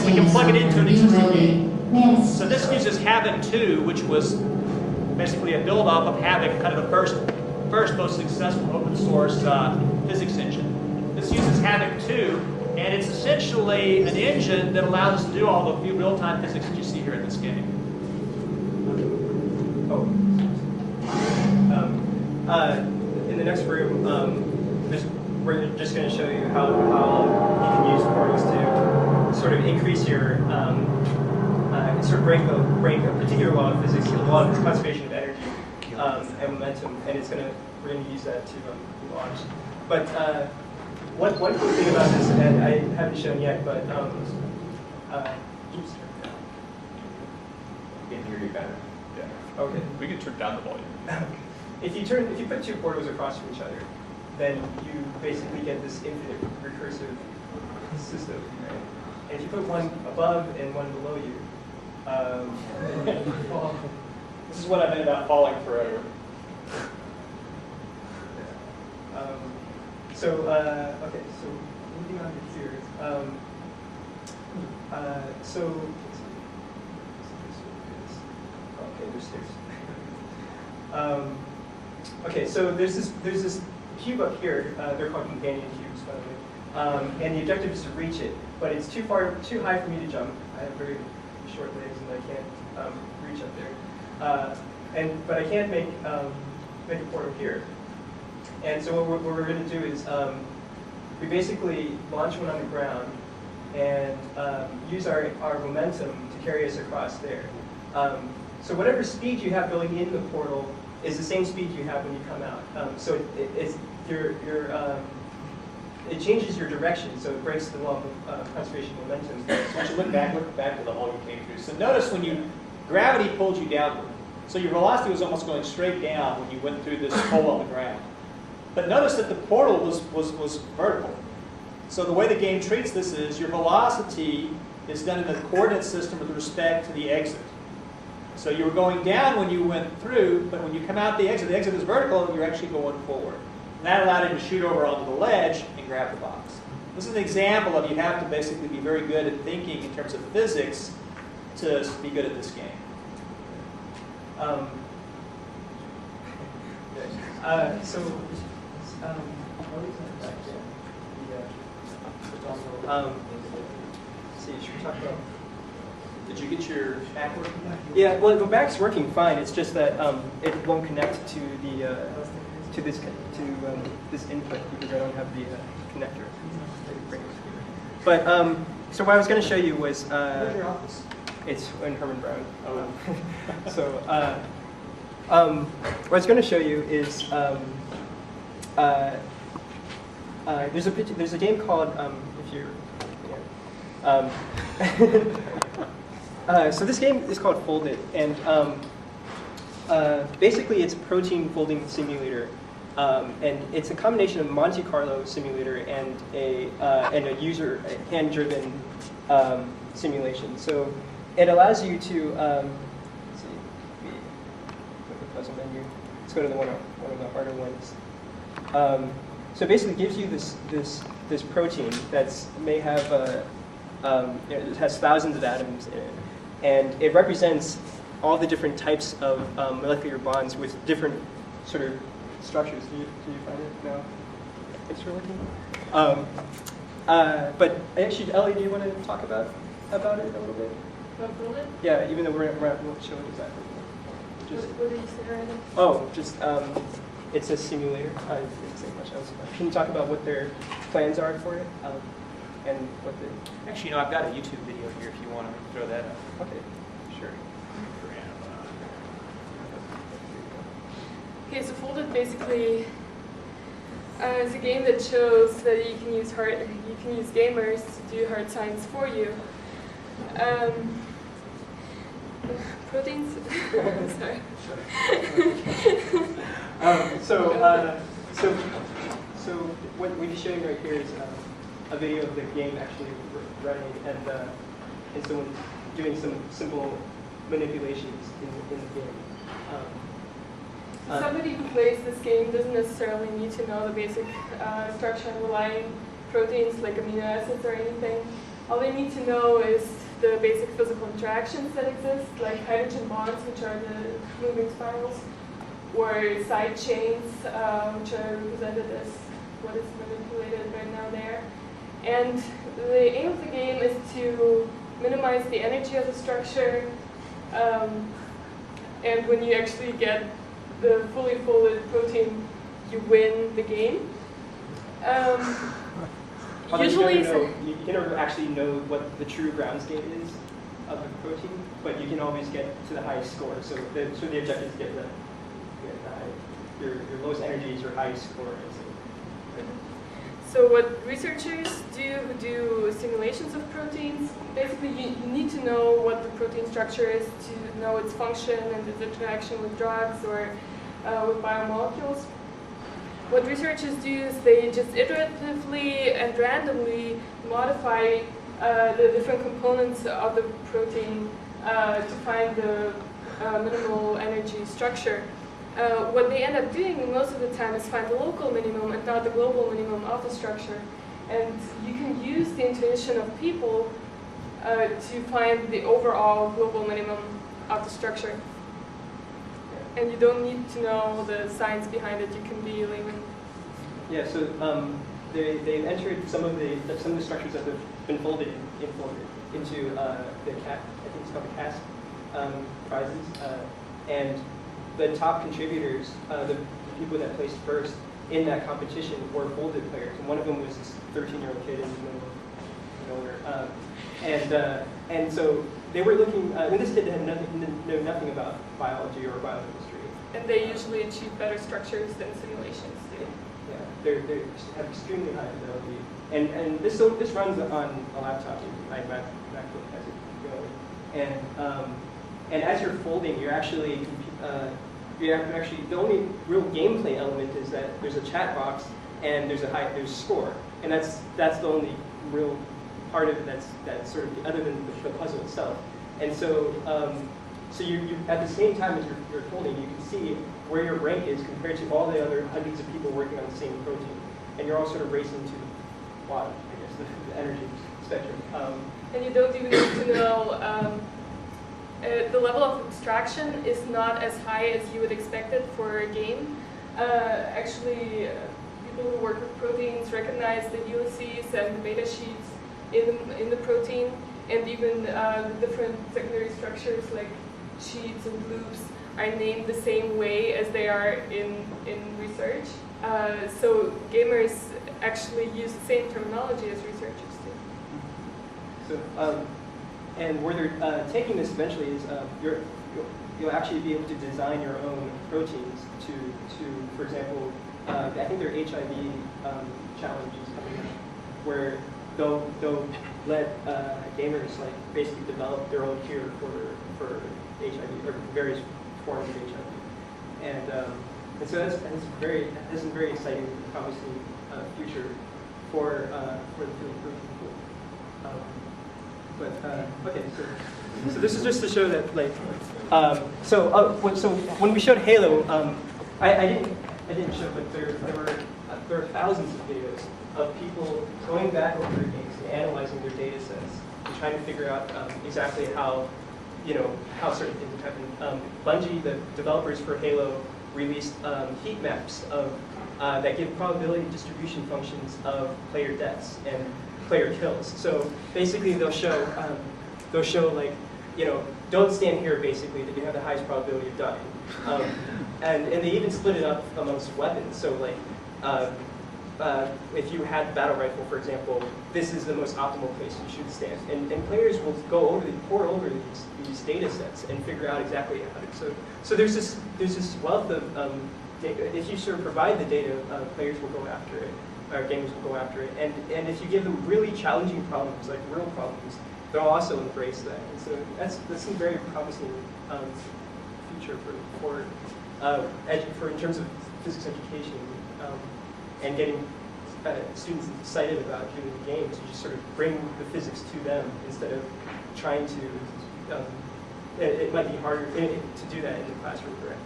we can plug it into an existing game. So this uses Havoc 2, which was basically a build-off of Havoc, kind of the first most successful open source physics engine. This uses Havoc 2, and it's essentially an engine that allows us to do all the real-time physics that you see here in this game. In the next room, we're just going to show you how you can use portals to sort of increase your, sort of break a particular law of physics, a law of conservation of energy and momentum, and we're going to use that to launch. But one cool thing about this, and I haven't shown yet, but oops. Can hear you better. Yeah. Okay. We can turn down the volume. If you put two portals across from each other, then you basically get this infinite recursive system, right? And if you put one above and one below you, This is what I meant about falling forever. Okay, so moving on to here. Okay, there's stairs. Okay, so there's this cube up here. They're called companion cubes, by the way. And the objective is to reach it, but it's too high for me to jump. I have very short legs, and I can't reach up there. But I can make a portal here. And so what we're going to do is we basically launch one on the ground and use our momentum to carry us across there. So whatever speed you have going in the portal is the same speed you have when you come out. So it changes your direction, so it breaks the law of conservation of momentum. So once you look back to the hole you came through. So notice gravity pulled you downward. So your velocity was almost going straight down when you went through this hole on the ground. But notice that the portal was vertical. So the way the game treats this is your velocity is done in the coordinate system with respect to the exit. So you were going down when you went through, but when you come out the exit is vertical, you're actually going forward. And that allowed you to shoot over onto the ledge and grab the box. This is an example of you have to basically be very good at thinking in terms of physics to be good at this game. See, should we talk about? Did you get your back working? Yeah, well, the back's working fine. It's just that it won't connect to the this input because I don't have the connector. But so what I was going to show you was Where's your office? It's in Herman Brown. Oh. So what I was going to show you is there's a game called if you're so this game is called Folded, and basically it's a protein folding simulator, and it's a combination of Monte Carlo simulator and a hand-driven simulation. So it allows you to let's see, go to the puzzle menu. Let's go to one of the harder ones. So it basically gives you this protein that's may have it has thousands of atoms in it, and it represents all the different types of molecular bonds with different sort of structures. Do you find it now? Thanks for looking. But actually, Ellie, do you want to talk about it a little bit? About it? Yeah, even though we're not showing exactly. Just, what did you say right now? oh, just it's a simulator. I didn't say much else. Can you talk about what their plans are for it and what the? Actually, I've got a YouTube video here if you want to throw that up. Okay, sure. Okay, so Folded basically is a game that shows that you can use gamers to do hard science for you. Proteins. Sorry. So what we're showing right here is a video of the game actually running and someone doing some simple manipulations in the game. Somebody who plays this game doesn't necessarily need to know the basic structure underlying proteins like amino acids or anything. all they need to know is the basic physical interactions that exist, like hydrogen bonds, which are the moving spirals, or side chains, which are represented as what is manipulated right now there. And the aim of the game is to minimize the energy of the structure, and when you actually get the fully folded protein, you win the game. Usually, you can never actually know what the true ground state is of the protein, but you can always get to the highest score. So the objective is to get your lowest energy is your highest score. So what researchers do who do simulations of proteins, basically you need to know what the protein structure is to know its function and its interaction with drugs or with biomolecules. What researchers do is they just iteratively and randomly modify the different components of the protein to find the minimal energy structure. What they end up doing most of the time is find the local minimum and not the global minimum of the structure. And you can use the intuition of people to find the overall global minimum of the structure. And you don't need to know the science behind it. You can be layman. Yeah. So they've entered some of the structures that have been folded into the CAS. I think it's called the CAS prizes, and the top contributors, the people that placed first in that competition, were folded players, and one of them was this 13-year-old kid in the middle of nowhere. And so they were looking, and this kid had know nothing about biology or biochemistry. And they usually achieve better structures than simulations do. Yeah, they have extremely high fidelity. And this runs on a laptop. My MacBook has it going. And as you're folding, you're actually the only real gameplay element is that there's a chat box and there's score, and that's the only real part of it that's sort of other than the puzzle itself. And so so you at the same time as you're folding, you can see where your rank is compared to all the other hundreds of people working on the same protein, and you're all sort of racing to the bottom, I guess, the energy spectrum. And you don't even need to know. The level of abstraction is not as high as you would expect it for a game. Actually, people who work with proteins recognize the helices and the beta sheets in the protein, and even the different secondary structures like sheets and loops are named the same way as they are in research. So gamers actually use the same terminology as researchers do. So. And where they're taking this eventually is you'll actually be able to design your own proteins to for example, I think there are HIV challenges coming up where they'll let gamers like basically develop their own cure for HIV or various forms of HIV, and so that's a very exciting, promising future for the field of protein. But okay, so this is just to show that like so when we showed Halo, I didn't show, but there are thousands of videos of people going back over their games and analyzing their data sets and trying to figure out exactly how certain things happen. Bungie, the developers for Halo, released heat maps of that give probability distribution functions of player deaths and player kills. So basically they'll show like, don't stand here basically that you have the highest probability of dying. And they even split it up amongst weapons. So like if you had battle rifle, for example, this is the most optimal place you should stand. And players will pore over these data sets and figure out exactly how to. So there's this wealth of data. If you sort of provide the data, players will go after it. Gamers will go after it, and if you give them really challenging problems, like real problems, they'll also embrace that. And so that's a very promising future for in terms of physics education and getting students excited about doing the games. You just sort of bring the physics to them instead of trying to. It might be harder to do that in the classroom directly.